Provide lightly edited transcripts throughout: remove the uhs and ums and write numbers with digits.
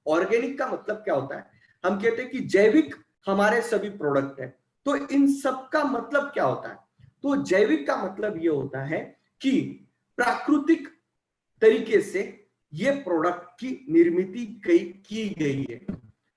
Organic का मतलब क्या होता है? हम कहते हैं कि जैविक हमारे सभी प्रोडक्ट है, तो इन सब का मतलब क्या होता है? तो जैविक का मतलब ये होता है कि प्राकृतिक तरीके से ये प्रोडक्ट की निर्मित की गई है।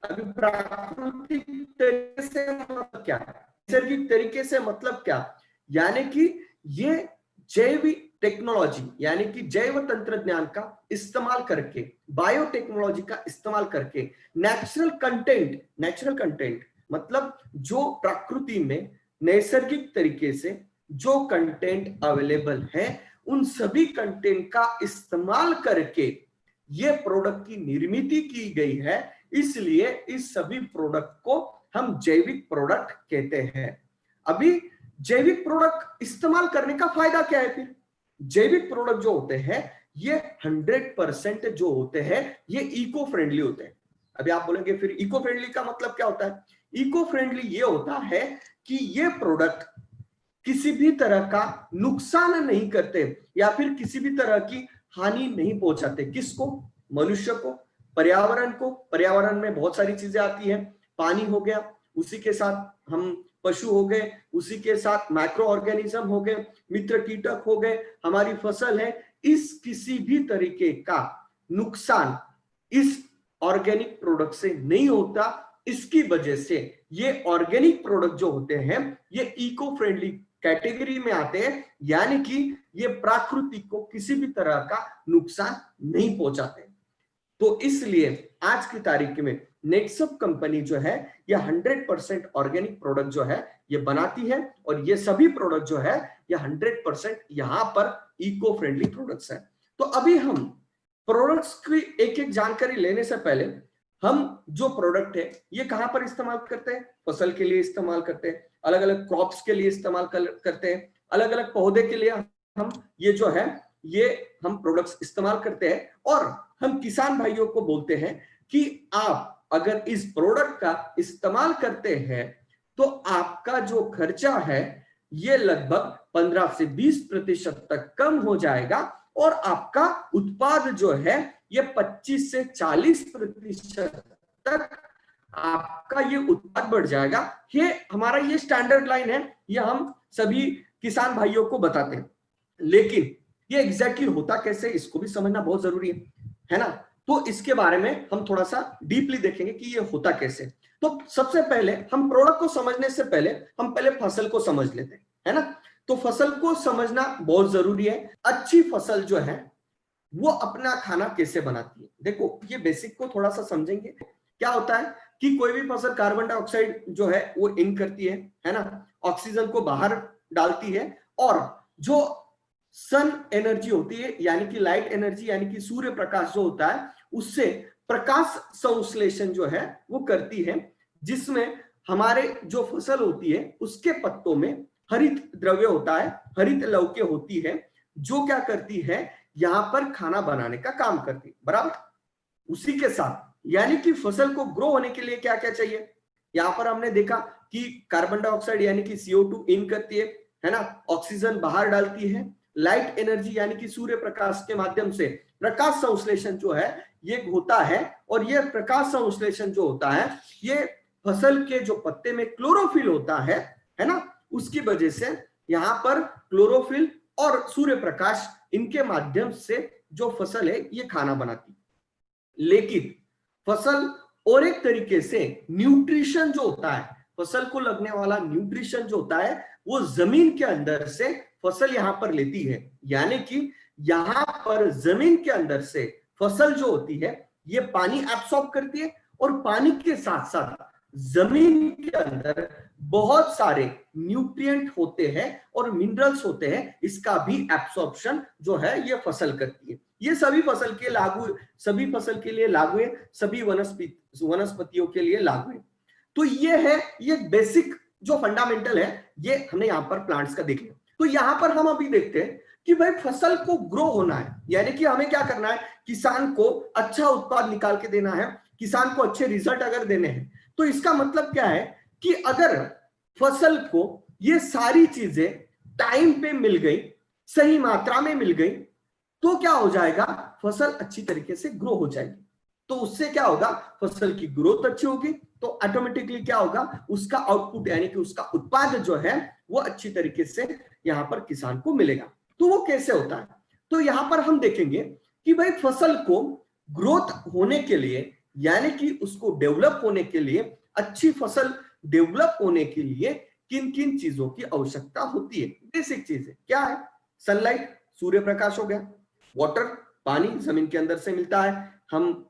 अभी प्राकृतिक तरीके से मतलब क्या है? नैसर्गिक तरीके से मतलब क्या? यानी कि ये जैविक टेक्नोलॉजी यानी कि जैव तंत्रज्ञान का इस्तेमाल करके, बायोटेक्नोलॉजी का इस्तेमाल करके नेचुरल कंटेंट मतलब जो प्रकृति में नैसर्गिक तरीके से जो कंटेंट अवेलेबल है, उन सभी कंटेंट का इस्तेमाल करके ये प्रोडक्ट की निर्मित की गई है। इसलिए इस सभी प्रोडक्ट को हम जैविक प्रोडक्ट कहते हैं। अभी जैविक प्रोडक्ट इस्तेमाल करने का फायदा क्या है? फिर जैविक प्रोडक्ट जो होते हैं ये 100% जो होते हैं ये इको फ्रेंडली होते हैं। अभी आप बोलेंगे फिर इको फ्रेंडली का मतलब क्या होता है? इको फ्रेंडली ये होता है कि ये प्रोडक्ट किसी भी तरह का नुकसान नहीं करते या फिर किसी भी तरह की हानि नहीं पहुंचाते। किसको? मनुष्य को, पर्यावरण को। पर्यावरण में बहुत सारी चीजें आती है, पानी हो गया, उसी के साथ हम पशु हो गए, उसी के साथ माइक्रो ऑर्गेनिज्म हो गए, मित्र कीटक हो गए, हमारी फसल है। इस किसी भी तरीके का नुकसान इस ऑर्गेनिक प्रोडक्ट से नहीं होता। इसकी वजह से ये ऑर्गेनिक प्रोडक्ट जो होते हैं ये इको फ्रेंडली कैटेगरी में आते हैं, यानी कि ये प्रकृति को किसी भी तरह का नुकसान नहीं पहुंचाते। तो इसलिए आज की तारीख में नेक्सप कंपनी जो है ये 100% ऑर्गेनिक प्रोडक्ट जो है ये बनाती है, और ये सभी प्रोडक्ट जो है ये 100% यहां पर इको फ्रेंडली प्रोडक्ट्स है। तो अभी हम प्रोडक्ट्स की एक एक जानकारी लेने से पहले हम जो प्रोडक्ट है ये कहां पर इस्तेमाल करते हैं? फसल के लिए इस्तेमाल करते हैं, अलग अलग क्रॉप्स के लिए इस्तेमाल करते हैं, अलग अलग पौधे के लिए हम ये जो है ये हम प्रोडक्ट्स इस्तेमाल करते हैं। और हम किसान भाइयों को बोलते हैं कि आप अगर इस प्रोडक्ट का इस्तेमाल करते हैं तो आपका जो खर्चा है ये लगभग 15 से 20% तक कम हो जाएगा, और आपका उत्पाद जो है ये 25 से 40% तक आपका ये उत्पाद बढ़ जाएगा। ये हमारा ये स्टैंडर्ड लाइन है, ये हम सभी किसान भाइयों को बताते हैं। लेकिन ये एग्जैक्टली होता कैसे, इसको भी समझना बहुत जरूरी है ना? तो इसके बारे में हम थोड़ा सा डीपली देखेंगे कि ये होता कैसे। तो सबसे पहले हम प्रोडक्ट को समझने से पहले हम पहले फसल को समझ लेते हैं, है ना? तो फसल को समझना बहुत जरूरी है। अच्छी फसल जो है वो अपना खाना कैसे बनाती है, देखो ये बेसिक को थोड़ा सा समझेंगे। क्या होता है कि कोई भी फसल कार्बन डाइऑक्साइड जो है वो इन करती है ना, ऑक्सीजन को बाहर डालती है, और जो सन एनर्जी होती है यानी कि लाइट एनर्जी यानी कि सूर्य प्रकाश जो होता है उससे प्रकाश संश्लेषण जो है वो करती है, जिसमें हमारे जो फसल होती है उसके पत्तों में हरित द्रव्य होता है, हरित लवके होती है, जो क्या करती है यहां पर खाना बनाने का काम करती है, बराबर। उसी के साथ यानी कि फसल को ग्रो होने के लिए क्या क्या चाहिए? यहां पर हमने देखा कि कार्बन डाइऑक्साइड यानी कि CO2 इन करती है ना, ऑक्सीजन बाहर डालती है, लाइट एनर्जी यानी कि सूर्य प्रकाश के माध्यम से प्रकाश संश्लेषण जो है ये होता है, और ये प्रकाश संश्लेषण जो होता है ये फसल के जो पत्ते में क्लोरोफिल होता है ना, उसकी वजह से यहां पर क्लोरोफिल और सूर्य प्रकाश इनके माध्यम से जो फसल है ये खाना बनाती। लेकिन फसल और एक तरीके से न्यूट्रिशन जो होता है, फसल को लगने वाला न्यूट्रिशन जो होता है वो जमीन के अंदर से फसल यहां पर लेती है, यानी कि यहां पर जमीन के अंदर से फसल जो होती है ये पानी एब्सॉर्ब करती है, और पानी के साथ साथ जमीन के अंदर बहुत सारे न्यूट्रिएंट होते हैं और मिनरल्स होते हैं, इसका भी एब्सॉर्प्शन जो है ये फसल करती है। ये सभी फसल के लिए लागू है, सभी वनस्पतियों के लिए लागू है। तो ये है ये बेसिक जो फंडामेंटल है, ये हमने यहां पर प्लांट्स का देख लिया। तो यहां पर हम अभी देखते हैं कि भाई फसल को ग्रो होना है, यानी कि हमें क्या करना है, किसान को अच्छा उत्पाद निकाल के देना है, किसान को अच्छे रिजल्ट अगर देने हैं, तो इसका मतलब क्या है कि अगर फसल को ये सारी चीजें टाइम पे मिल गई, सही मात्रा में मिल गई, तो क्या हो जाएगा, फसल अच्छी तरीके से ग्रो हो जाएगी। तो उससे क्या होगा, फसल की ग्रोथ अच्छी होगी, तो ऑटोमेटिकली क्या होगा, उसका आउटपुट यानी कि उसका उत्पाद जो है वो अच्छी तरीके से यहां पर किसान को मिलेगा। तो वो कैसे होता है, तो यहां पर हम देखेंगे कि भाई फसल को ग्रोथ होने के लिए यानी कि उसको डेवलप होने के लिए, अच्छी फसल डेवलप होने के लिए किन किन चीजों की आवश्यकता होती है। बेसिक चीज है क्या है, सनलाइट सूर्य प्रकाश हो गया, वाटर पानी जमीन के अंदर से मिलता है, हम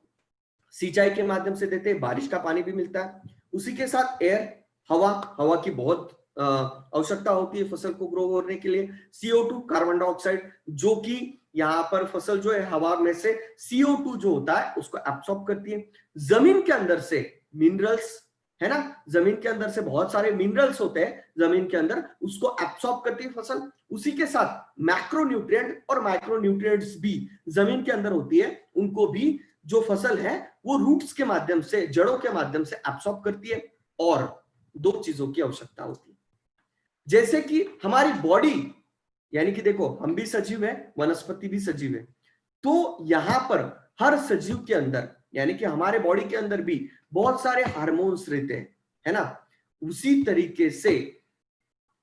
सिंचाई के माध्यम से देते हैं, बारिश का पानी भी मिलता है। उसी के साथ एयर हवा, हवा की बहुत आवश्यकता होती है फसल को ग्रो होने के लिए। CO2 कार्बन डाइऑक्साइड, जो कि यहाँ पर फसल जो है हवा में से CO2 जो होता है उसको एब्सॉर्ब करती है। जमीन के अंदर से मिनरल्स है ना, जमीन के अंदर से बहुत सारे मिनरल्स होते हैं जमीन के अंदर, उसको एब्सॉर्ब करती है फसल। उसी के साथ मैक्रोन्यूट्रिएंट और माइक्रोन्यूट्रिएंट्स भी जमीन के अंदर होती है, उनको भी जो फसल है वो रूट्स के माध्यम से, जड़ों के माध्यम से एब्सॉर्ब करती है। और दो चीजों की आवश्यकता होती है, जैसे कि हमारी बॉडी, यानी कि देखो हम भी सजीव है, वनस्पति भी सजीव है, तो यहां पर हर सजीव के अंदर यानी कि हमारे बॉडी के अंदर भी बहुत सारे हार्मोन्स रहते हैं, है ना। उसी तरीके से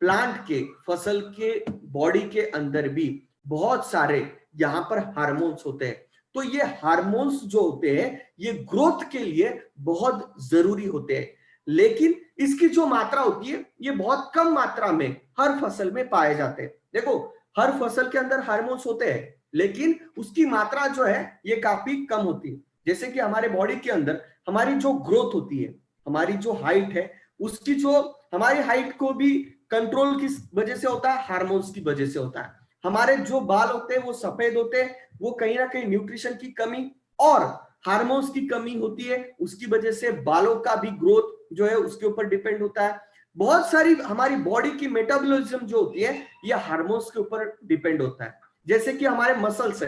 प्लांट के, फसल के बॉडी के अंदर भी बहुत सारे यहां पर हार्मोन्स होते हैं। तो ये हार्मोन्स जो होते हैं ये ग्रोथ के लिए बहुत जरूरी होते हैं, लेकिन इसकी जो मात्रा होती है ये बहुत कम मात्रा में हर फसल में पाए जाते हैं। देखो हर फसल के अंदर हार्मोन्स होते हैं, लेकिन उसकी मात्रा जो है ये काफी कम होती है। जैसे कि हमारे बॉडी के अंदर हमारी जो ग्रोथ होती है, हमारी जो हाइट है, उसकी जो हमारी हाइट को भी कंट्रोल किस वजह से होता है, हार्मोन्स की वजह से होता है। हमारे जो बाल होते हैं वो सफेद होते हैं, वो कहीं ना कहीं न्यूट्रिशन की कमी और हार्मोन्स की कमी होती है, उसकी वजह से बालों का भी ग्रोथ जो है उसके ऊपर डिपेंड होता है। बहुत सारी हमारी बॉडी की मेटाबॉलिज्म जो होती है ये हार्मोन्स के ऊपर डिपेंड होता है। जैसे कि हमारे मसल्स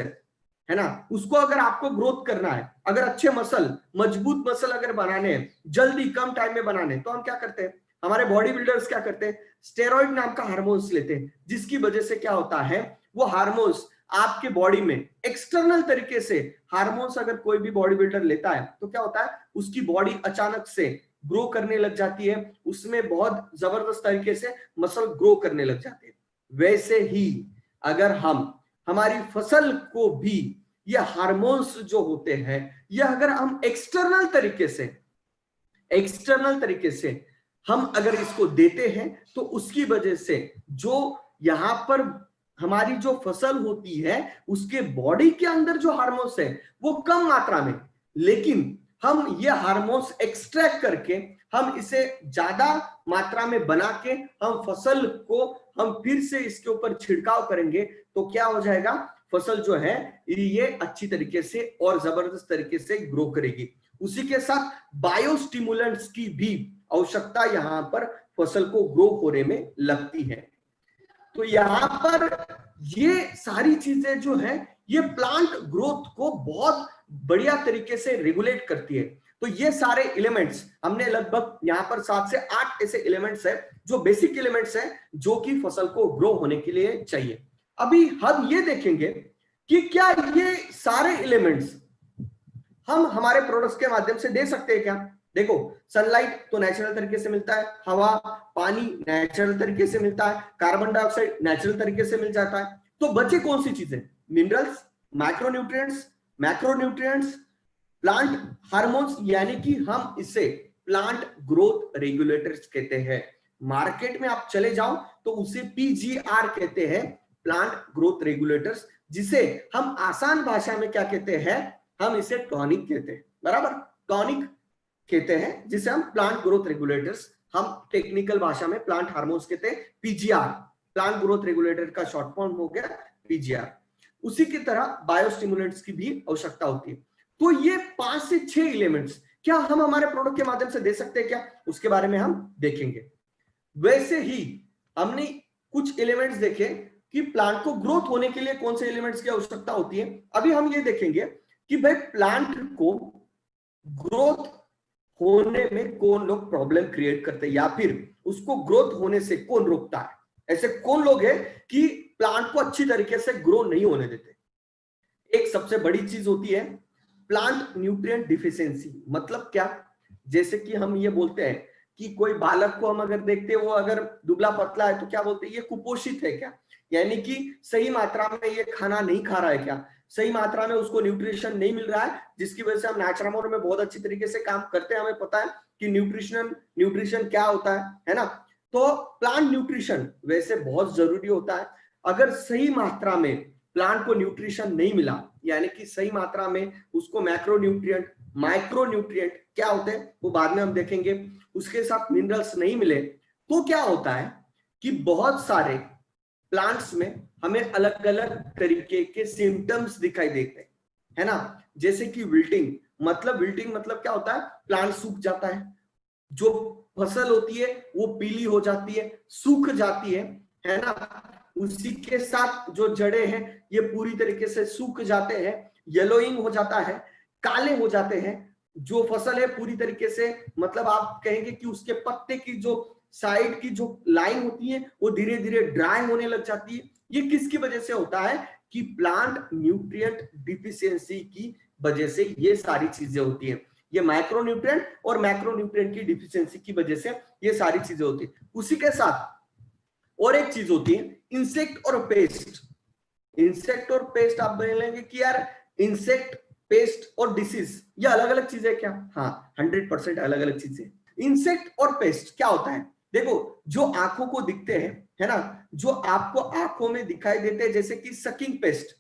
है ना, उसको अगर आपको ग्रोथ करना है, अगर अच्छे मसल, मजबूत मसल अगर बनाने हैं, जल्दी कम टाइम में बनाने, तो हम क्या करते हैं, हमारे बॉडी बिल्डर्स क्या करते हैं, स्टेरॉइड नाम का हार्मोन्स लेते हैं, जिसकी वजह से क्या होता है, वो हार्मोन्स आपके बॉडी में एक्सटर्नल तरीके से हार्मोन्स अगर कोई भी बॉडी बिल्डर लेता है तो क्या होता है, उसकी बॉडी अचानक से ग्रो करने लग जाती है, उसमें बहुत जबरदस्त तरीके से मसल ग्रो करने लग जाते हैं। वैसे ही अगर हम हमारी फसल को भी ये हार्मोन्स जो होते हैं ये अगर हम एक्सटर्नल तरीके से हम अगर इसको देते हैं तो उसकी वजह से जो यहां पर हमारी जो फसल होती है उसके बॉडी के अंदर जो हार्मोन्स है वो कम मात्रा में, लेकिन हम ये हार्मोन्स एक्सट्रैक्ट करके हम इसे ज्यादा मात्रा में बना के हम फसल को हम फिर से इसके ऊपर छिड़काव करेंगे तो क्या हो जाएगा, फसल जो है ये अच्छी तरीके से और जबरदस्त तरीके से ग्रो करेगी। उसी के साथ बायोस्टिमुलेंट्स की भी आवश्यकता यहां पर फसल को ग्रो होने में लगती है। तो यहां पर ये सारी चीजें जो है ये प्लांट ग्रोथ को बहुत बढ़िया तरीके से रेगुलेट करती है। तो ये सारे एलिमेंट्स हमने लगभग यहां पर 7 से 8 ऐसे एलिमेंट्स है जो बेसिक एलिमेंट्स है जो कि फसल को ग्रो होने के लिए चाहिए। अभी हम ये देखेंगे कि क्या ये सारे एलिमेंट्स हम हमारे प्रोडक्ट्स के माध्यम से दे सकते हैं क्या। देखो सनलाइट तो नेचुरल तरीके से मिलता है, हवा पानी नेचुरल तरीके से मिलता है, कार्बन डाइऑक्साइड नेचुरल तरीके से मिल जाता है। तो बचे कौन सी चीजें, minerals, micronutrients, macronutrients, plant hormones, यानी कि हम इसे प्लांट ग्रोथ रेगुलेटर्स कहते हैं। मार्केट में आप चले जाओ तो उसे PGR कहते हैं, प्लांट ग्रोथ रेगुलेटर्स, जिसे हम आसान भाषा में क्या कहते हैं, हम इसे टॉनिक कहते हैं, बराबर, टॉनिक कहते हैं जिसे हम प्लांट ग्रोथ रेगुलेटर्स, हम टेक्निकल भाषा में प्लांट हार्मोन्स कहते हैं, PGR, प्लांट ग्रोथ रेगुलेटर का शॉर्ट फॉर्म हो गया PGR। उसी की तरह बायोस्टिमुलेंट्स की भी आवश्यकता होती है। तो ये 5 से 6 एलिमेंट्स क्या हम हमारे प्रोडक्ट के माध्यम से दे सकते हैं क्या, उसके बारे में हम देखेंगे। वैसे ही हमने कुछ एलिमेंट्स देखे कि प्लांट को ग्रोथ होने के लिए कौन से एलिमेंट्स की आवश्यकता होती है। अभी हम ये देखेंगे कि भाई प्लांट को ग्रोथ होने में कौन लोग प्रॉब्लम क्रिएट करते हैं या फिर उसको ग्रोथ होने से कौन रोकता है। ऐसे कौन लोग हैं कि प्लांट को अच्छी तरीके से ग्रो नहीं होने देते। एक सबसे बड़ी चीज होती है प्लांट न्यूट्रिएंट डिफिशियंसी। मतलब क्या, जैसे कि हम ये बोलते हैं कि कोई बालक को हम अगर देखते हैं वो अगर दुबला पतला है तो क्या बोलते हैं, ये कुपोषित है क्या, यानी कि सही मात्रा में ये खाना नहीं खा रहा है क्या, सही मात्रा में उसको न्यूट्रिशन नहीं मिल रहा है, जिसकी वजह से हम नेचुरोमोर में बहुत अच्छी तरीके से काम करते हैं, हमें पता है कि न्यूट्रिशन क्या होता है ना। तो प्लांट न्यूट्रिशन वैसे बहुत जरूरी होता है। अगर सही मात्रा में प्लांट को न्यूट्रिशन नहीं मिला, यानी कि सही मात्रा में उसको मैक्रोन्यूट्रिएंट माइक्रोन्यूट्रिएंट क्या होते हैं वो बाद में हम देखेंगे, उसके साथ मिनरल्स नहीं मिले, तो क्या होता है कि बहुत सारे प्लांट्स में हमें अलग अलग तरीके के सिम्टम्स दिखाई देते हैं, है ना। जैसे कि विल्टिंग मतलब क्या होता है, प्लांट सूख जाता है, जो फसल होती है वो पीली हो जाती है, सूख जाती है ना। उसी के साथ जो जड़ें हैं ये पूरी तरीके से सूख जाते हैं, येलोइंग हो जाता है, काले हो जाते हैं। जो फसल है पूरी तरीके से, मतलब आप कहेंगे कि उसके पत्ते की जो साइड की जो लाइन होती है वो धीरे धीरे ड्राई होने लग जाती है। ये किसकी वजह से होता है कि प्लांट न्यूट्रिएंट डिफिशियंसी की वजह से ये सारी चीजें होती हैं। ये माइक्रोन्यूट्रिएंट और मैक्रोन्यूट्रिएंट की डिफिशियंसी की वजह से ये सारी चीजें होती है। उसी के साथ और एक चीज होती है इंसेक्ट और पेस्ट। इंसेक्ट और पेस्ट आप बोलेंगे कि यार इंसेक्ट, पेस्ट और डिसीज ये अलग अलग चीजें क्या? हाँ, 100% अलग अलग चीजें। इंसेक्ट और पेस्ट क्या होता है, देखो जो आंखों को दिखते हैं, है ना, जो आपको आंखों में दिखाई देते हैं, जैसे कि सकिंग पेस्ट।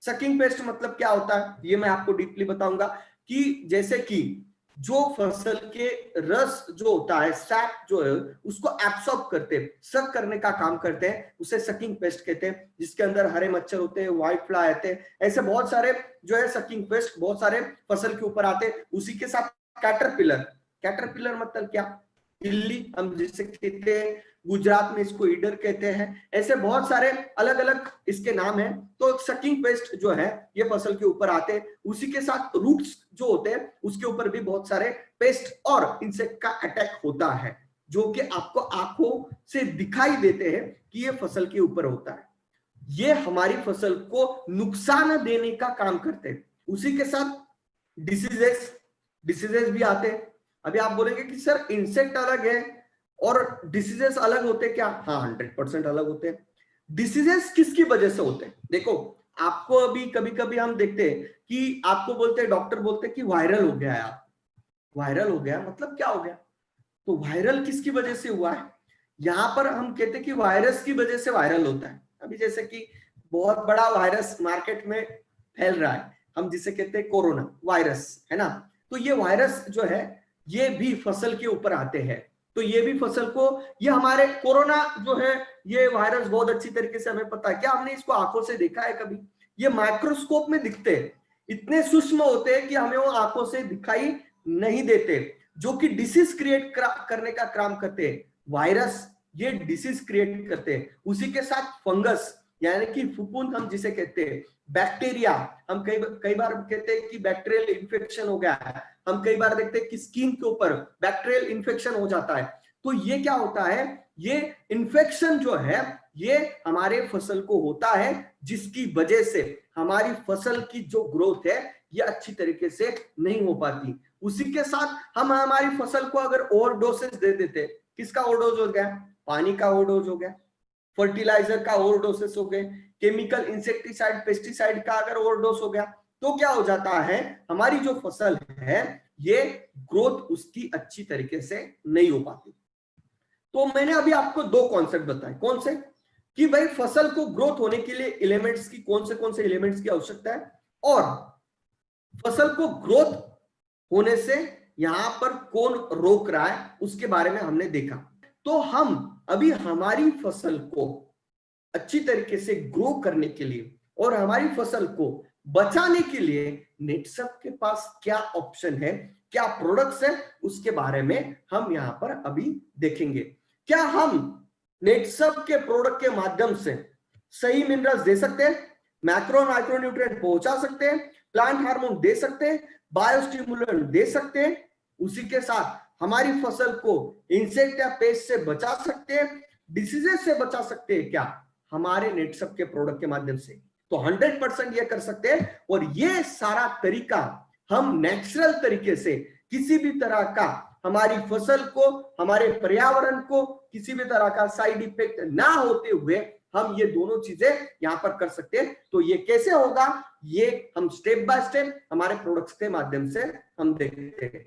सकिंग पेस्ट मतलब क्या होता है ये मैं आपको डीपली बताऊंगा कि जैसे कि जो फसल के रस जो होता है, सैप जो है उसको एब्सॉर्ब करते हैं, सक करने का काम करते हैं, उसे सकिंग पेस्ट कहते हैं। जिसके अंदर हरे मच्छर होते हैं, व्हाइट फ्लाई आते हैं, ऐसे बहुत सारे जो है सकिंग पेस्ट बहुत सारे फसल के ऊपर आते हैं। उसी के साथ कैटरपिलर। कैटरपिलर मतलब क्या, इल्ली हम जिसे कहते हैं, गुजरात में इसको ईडर कहते हैं, ऐसे बहुत सारे अलग अलग इसके नाम हैं। तो सकिंग पेस्ट जो है ये फसल के ऊपर आते हैं। उसी के साथ रूट्स जो होते हैं उसके ऊपर भी बहुत सारे पेस्ट और इंसेक्ट का अटैक होता है, जो कि आपको आंखों से दिखाई देते हैं कि ये फसल के ऊपर होता है। ये हमारी फसल को नुकसान देने का काम करते हैं। उसी के साथ डिसीजेस भी आते हैं। अभी आप बोलेंगे कि सर इंसेक्ट अलग है और डिसीजेस अलग होते क्या? हाँ, 100% अलग होते हैं। डिसीजेस किसकी वजह से होते हैं? देखो आपको अभी कभी कभी हम देखते हैं कि आपको बोलते हैं, डॉक्टर बोलते हैं कि वायरल हो गया यार। वायरल हो गया मतलब क्या हो गया? तो वायरल किसकी वजह से हुआ है? यहां पर हम कहते हैं कि वायरस की वजह से वायरल होता है। अभी जैसे कि बहुत बड़ा वायरस मार्केट में फैल रहा है, हम जिसे कहते हैं कोरोना वायरस, है ना। तो ये वायरस जो है ये भी फसल के ऊपर आते हैं। तो ये भी फसल को, ये हमारे कोरोना जो है ये वायरस बहुत अच्छी तरीके से हमें पता है, क्या हमने इसको आंखों से देखा है कभी? ये माइक्रोस्कोप में दिखते हैं, इतने सूक्ष्म होते हैं कि हमें वो आंखों से दिखाई नहीं देते, जो कि डिसीज क्रिएट करने का काम करते हैं। वायरस ये डिसीज क्रिएट करते हैं। उसी के साथ फंगस यानी कि फफूंद हम जिसे कहते हैं, बैक्टीरिया, हम कई बार कहते हैं कि बैक्टीरियल इन्फेक्शन हो गया है, हम कई बार देखते हैं कि स्किन के ऊपर बैक्टीरियल इन्फेक्शन हो जाता है। तो ये क्या होता है, ये इन्फेक्शन जो है ये हमारे फसल को होता है, जिसकी वजह से हमारी फसल की जो ग्रोथ है ये अच्छी तरीके से नहीं हो पाती। उसी के साथ हम हमारी फसल को अगर ओवरडोसेज दे देते, किसका ओवरडोज हो गया? पानी का ओवरडोज हो गया, फर्टिलाइजर का ओवरडोसेस हो गए, केमिकल इंसेक्टिसाइड पेस्टिसाइड का अगर ओवरडोज हो गया, तो क्या हो जाता है, हमारी जो फसल है ये ग्रोथ उसकी अच्छी तरीके से नहीं हो पाती। तो मैंने अभी आपको दो कॉन्सेप्ट बताए, कौन से, कि भाई फसल को ग्रोथ होने के लिए एलिमेंट्स की कौन से एलिमेंट्स की आवश्यकता है, और फसल को ग्रोथ होने से यहां पर कौन रोक रहा है उसके बारे में हमने देखा। तो हम अभी हमारी फसल को अच्छी तरीके से ग्रो करने के लिए और हमारी फसल को बचाने के लिए नेटसप के पास क्या ऑप्शन है, क्या प्रोडक्ट्स है, उसके बारे में हम यहां पर अभी देखेंगे। क्या हम नेटसप के प्रोडक्ट के माध्यम से सही मिनरल्स दे सकते हैं, मैक्रो माइक्रोन्यूट्रिएंट पहुंचा सकते हैं, प्लांट हार्मोन दे सकते हैं, बायोस्टिमुलेंट दे सकते हैं, उसी के साथ हमारी फसल को इंसेक्ट या पेस्ट से बचा सकते हैं, डिसीजेस से बचा सकते हैं क्या हमारे नेटसप के प्रोडक्ट के माध्यम से? तो 100% ये कर सकते हैं। और ये सारा तरीका हम नेचुरल तरीके से किसी भी तरह का हमारी फसल को, हमारे पर्यावरण को किसी भी तरह का साइड इफेक्ट ना होते हुए हम ये दोनों चीजें यहां पर कर सकते हैं। तो ये कैसे होगा, ये हम स्टेप बाय स्टेप हमारे प्रोडक्ट्स के माध्यम से हम देखते हैं।